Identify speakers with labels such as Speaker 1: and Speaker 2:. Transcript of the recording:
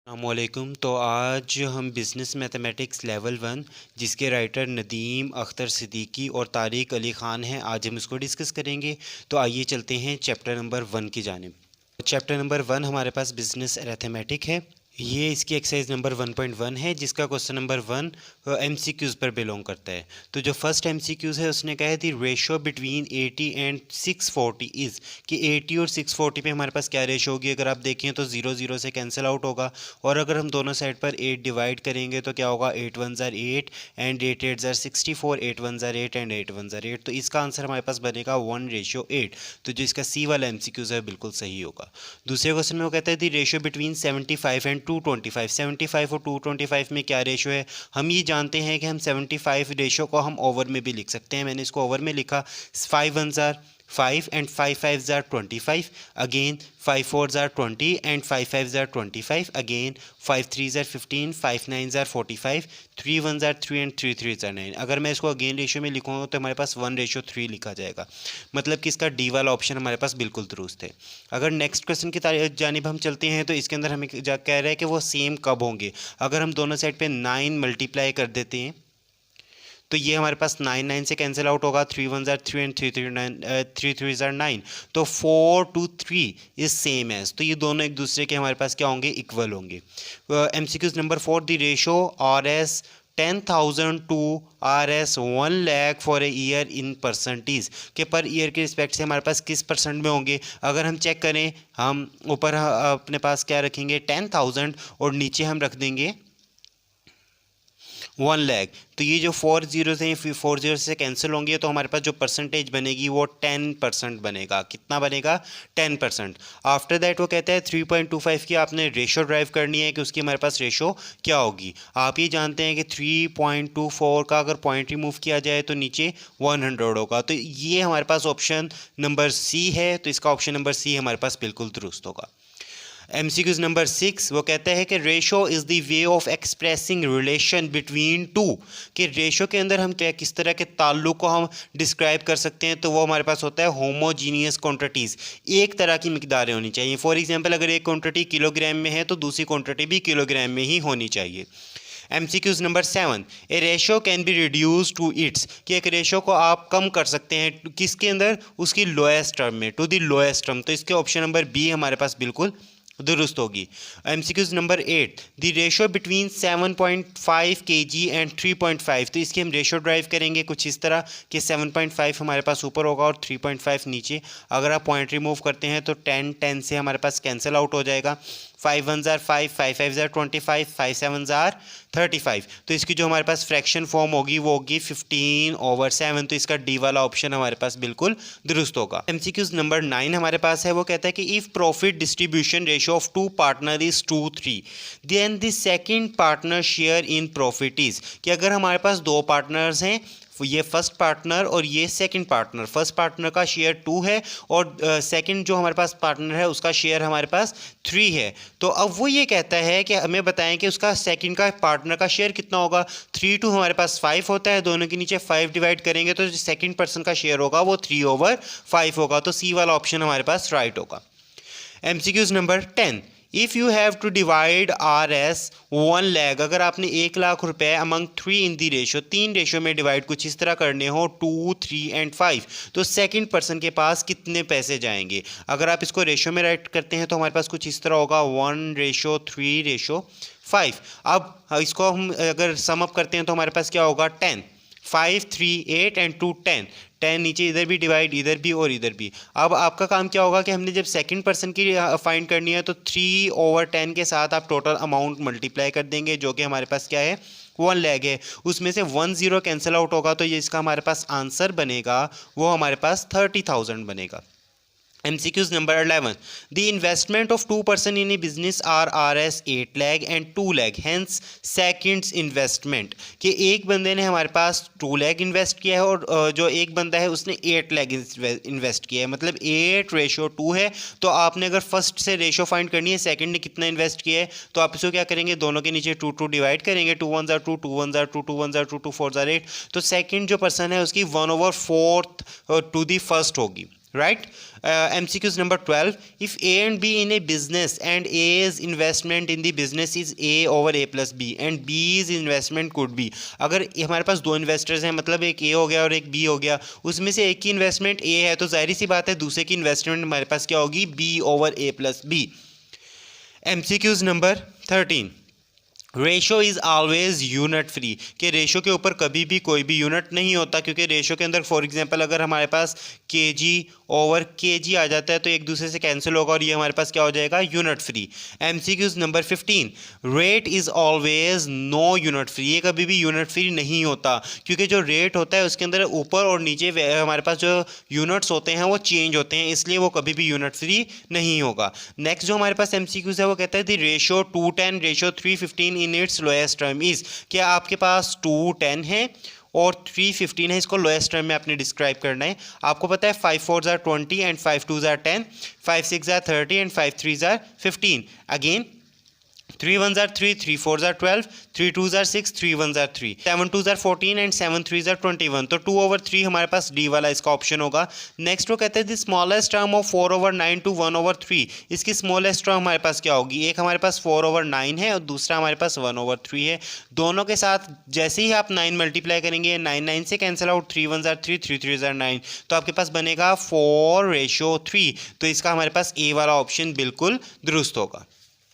Speaker 1: अस्सलामुअलैकुम। तो आज हम बिज़नेस मैथमेटिक्स लेवल 1 जिसके राइटर नदीम अख्तर सिद्दीकी और तारिक अली ख़ान हैं, आज हम इसको डिस्कस करेंगे। तो आइए चलते हैं चैप्टर नंबर 1 की जानिब। चैप्टर नंबर 1 हमारे पास बिज़नेस अरिथमेटिक है। ये इसकी एक्सरसाइज नंबर 1.1 है जिसका क्वेश्चन नंबर 1 एमसीक्यूज़ पर बिलोंग करता है। तो जो फर्स्ट एमसीक्यूज़ है उसने कहा है दी रेशो बिटवीन 80 एंड 640 इज़ कि 80 और 640 पे हमारे पास क्या रेशो होगी। अगर आप देखें तो 0 0 से कैंसिल आउट होगा, और अगर हम दोनों साइड पर 8 डिवाइड करेंगे तो क्या होगा, 8 1 ज़ार 8 एंड 8 8 ज़ार 64, 8 1 ज़ार 8 एंड 8 1 ज़ार 8। तो इसका आंसर हमारे पास बनेगा 1:8। तो जो इसका सी वाला एमसीक्यूज़ है बिल्कुल सही होगा। दूसरे क्वेश्चन में वो कहता है दी रेशो बिटवीन 75 एंड 225। 75 और 225 में क्या रेशो है, हम ये जानते हैं कि हम 75 रेशो को हम ओवर में भी लिख सकते हैं। मैंने इसको ओवर में लिखा 5 1 ज़ार 5 एंड 5 5 ज़ार 25, अगेन 5 4 ज़ार 20 एंड 5 5 ज़ार 25, अगेन 5 3 ज़ार 15, 5 9 ज़ार 45, 3 1 ज़ार 3 एंड 3 3 ज़ार 9। अगर मैं इसको अगेन रेशो में लिखूँगा तो हमारे पास 1:3 लिखा जाएगा, मतलब कि इसका डी वाला ऑप्शन हमारे पास बिल्कुल दुरुस्त है। अगर नेक्स्ट क्वेश्चन की जानिब हम चलते हैं तो इसके अंदर हमें कह रहा है कि वो सेम कब होंगे। अगर हम दोनों साइड पे 9 मल्टीप्लाई कर देते हैं तो ये हमारे पास 9 9 से कैंसिल आउट होगा, 3 1 ज़ार 3 एंड 3 3 9 3 3 ज़ार 9। तो 4 2 3 इज सेम एज, तो ये दोनों एक दूसरे के हमारे पास क्या होंगे, इक्वल होंगे। MCQs number 4 the ratio RS 10,000 to RS 1 lakh for a year in percentage के पर ईयर के रिस्पेक्ट से हमारे पास किस परसेंट में होंगे। अगर हम चेक करें, हम ऊपर अपने पास क्या रखेंगे 10,000 और नीचे हम रख देंगे 1 लाख। तो ये जो 4 जीरोस हैं 4 जीरो से कैंसिल होंगे तो हमारे पास जो परसेंटेज बनेगी वो 10% बनेगा। कितना बनेगा, 10%। आफ्टर दैट वो कहता है 3.25 की आपने रेशो ड्राइव करनी है कि उसकी हमारे पास रेशो क्या होगी। आप ये जानते हैं कि 3.24 का अगर पॉइंट रिमूव किया जाए तो नीचे 100 होगा। तो ये हमारे पास ऑप्शन नंबर सी है, तो इसका ऑप्शन नंबर सी हमारे पास बिल्कुल दुरुस्त होगा। एमसीक्यूज नंबर 6 वो कहता है कि ratio is the way of expressing relation between two, कि रेशो के अंदर हम क्या किस तरह के ताल्लुक को हम डिस्क्राइब कर सकते हैं। तो वो हमारे पास होता है होमोजीनियस क्वांटिटीज़, एक तरह की मिकदारें होनी चाहिए। फॉर एग्जांपल अगर एक क्वांटिटी किलोग्राम में है तो दूसरी क्वांटिटी भी किलोग्राम में ही होनी चाहिए। MCQs number 7 a ratio can be reduce to its, कि एक रेशो को आप कम कर सकते हैं किसके अंदर, उसकी लोएस्ट टर्म में, टू द लोएस्ट टर्म। तो इसके ऑप्शन नंबर बी हमारे पास बिल्कुल दुरुस्त होगी। MCQs number 8 the ratio between 7.5 kg and 3.5। तो इसकी हम रेशो ड्राइव करेंगे कुछ इस तरह कि 7.5 हमारे पास ऊपर होगा और 3.5 नीचे। अगर आप पॉइंट रिमूव करते हैं तो 10 10 से हमारे पास कैंसिल आउट हो जाएगा। 5 1 ज़ार 5, 5 5 ज़ार 25, 5 7 ज़ार 35। तो इसकी जो हमारे पास फ्रैक्शन फॉर्म होगी वो होगी 15/7। तो इसका डी वाला ऑप्शन हमारे पास बिल्कुल दुरुस्त होगा। एमसीक्यूज नंबर 9 हमारे पास है, वो कहता है कि if profit distribution ratio of 2 partner is 2:3 then the second partner share in profit is, कि अगर हमारे पास दो पार्टनर्स हैं, ये फर्स्ट पार्टनर और ये सेकंड पार्टनर, फर्स्ट पार्टनर का शेयर 2 है और सेकंड जो हमारे पास पार्टनर है उसका शेयर हमारे पास 3 है। तो अब वो ये कहता है कि हमें बताएं कि उसका सेकंड का पार्टनर का शेयर कितना होगा। 3 2 हमारे पास 5 होता है, दोनों के नीचे 5 डिवाइड करेंगे तो जो सेकंड पर्सन का शेयर होगा वो 3/5 होगा। तो सी वाला ऑप्शन हमारे पास राइट होगा। MCQs number 10 if you have to divide RS 1 lakh, अगर आपने 1 लाख रुपए among 3 in the ratio, 3 ratio में डिवाइड कुछ इस तरह करने हो 2 3 एंड 5, तो सेकंड पर्सन के पास कितने पैसे जाएंगे। अगर आप इसको रेशो में राइट करते हैं तो हमारे पास कुछ इस तरह होगा 1:3:5। अब इसको हम अगर सम अप करते हैं तो हमारे पास क्या होगा 10, 5 3 8 एंड 2 10, 10 नीचे इधर भी डिवाइड, इधर भी और इधर भी। अब आपका काम क्या होगा कि हमने जब सेकंड पर्सन की फाइंड करनी है तो 3/10 के साथ आप टोटल अमाउंट मल्टीप्लाई कर देंगे, जो कि हमारे पास क्या है 1 लाख है। उसमें से 1 0 कैंसिल आउट होगा तो ये इसका हमारे पास आंसर बनेगा, वो हमारे पास 30,000 बनेगा। MCQs number 11 the investment of 2 person in a business are RS 8 lakh and 2 lakh, hence seconds investment, कि एक बंदे ने हमारे पास 2 लाख इन्वेस्ट किया है और जो एक बंदा है उसने 8 लाख इन्वेस्ट किया है, मतलब 8:2 है। तो आपने अगर फर्स्ट से रेशो फाइंड करनी है सेकंड ने कितना इन्वेस्ट किया है तो आप इसको क्या करेंगे, दोनों के नीचे 2 2 डिवाइड करेंगे, 2 1 ज़ार 2, 2 1 ज़ार 2, 2 1 ज़ार 2, 2 4 ज़ार 8। तो सेकंड जो पर्सन है उसकी 1/4 टू दी फर्स्ट होगी। right? MCQs number 12. If A and B in a business and A's investment in the business is A over A plus B and B's investment could be, अगर हमारे पास दो investors हैं, मतलब एक A हो गया और एक B हो गया, उसमें से एक की इन्वेस्टमेंट A है तो जाहिर सी बात है दूसरे की इन्वेस्टमेंट हमारे पास क्या होगी, B over A plus B. MCQs number 13. Ratio is always unit free, कि रेशो के ऊपर कभी भी कोई भी यूनिट नहीं होता, क्योंकि रेशो के अंदर फॉर एग्जांपल अगर हमारे पास केजी ओवर केजी आ जाता है तो एक दूसरे से कैंसिल होगा और ये हमारे पास क्या हो जाएगा, unit free. MCQs number 15. Rate is always no unit free, ये कभी भी यूनिट फ्री नहीं होता, क्योंकि जो रेट होता है उसके अंदर ऊपर और नीचे हमारे पास जो यूनिट्स होते हैं वो चेंज होते हैं, इसलिए वो कभी भी यूनिट फ्री नहीं होगा. नेक्स्ट जो हमारे पास MCQs है वो कहता है the ratio 210 ratio 315 in its lowest term is, क्या आपके पास 210 है और 315 है, इसको लोएस्ट टर्म में आपने डिस्क्राइब करना है. आपको पता है 5 4s are 20 and 5 2s are 10, 5 6s are 30 and 5 3s are 15. Again 3 1s are 3, 3 4s are 12, 3 2s are 6, 3 1s are 3, 7 2s are 14 and 7 3s are 21. तो 2 over 3 हमारे पास डी वाला इसका ऑप्शन होगा. नेक्स्ट वो कहते हैं the smallest term of 4 over 9 to 1 over 3, इसकी smallest term हमारे पास क्या होगी, एक हमारे पास 4 over 9 है और दूसरा हमारे पास 1 over 3 है. दोनों के साथ जैसे ही आप 9 मल्टीप्लाई करेंगे 9 9 से cancel out, 3 1s are 3, 3 3s are 9, तो आपके पास बनेगा 4 रेशो 3. तो इसका हमारे पास ए वाला ऑप्शन बिल्कुल दुरुस्त होगा.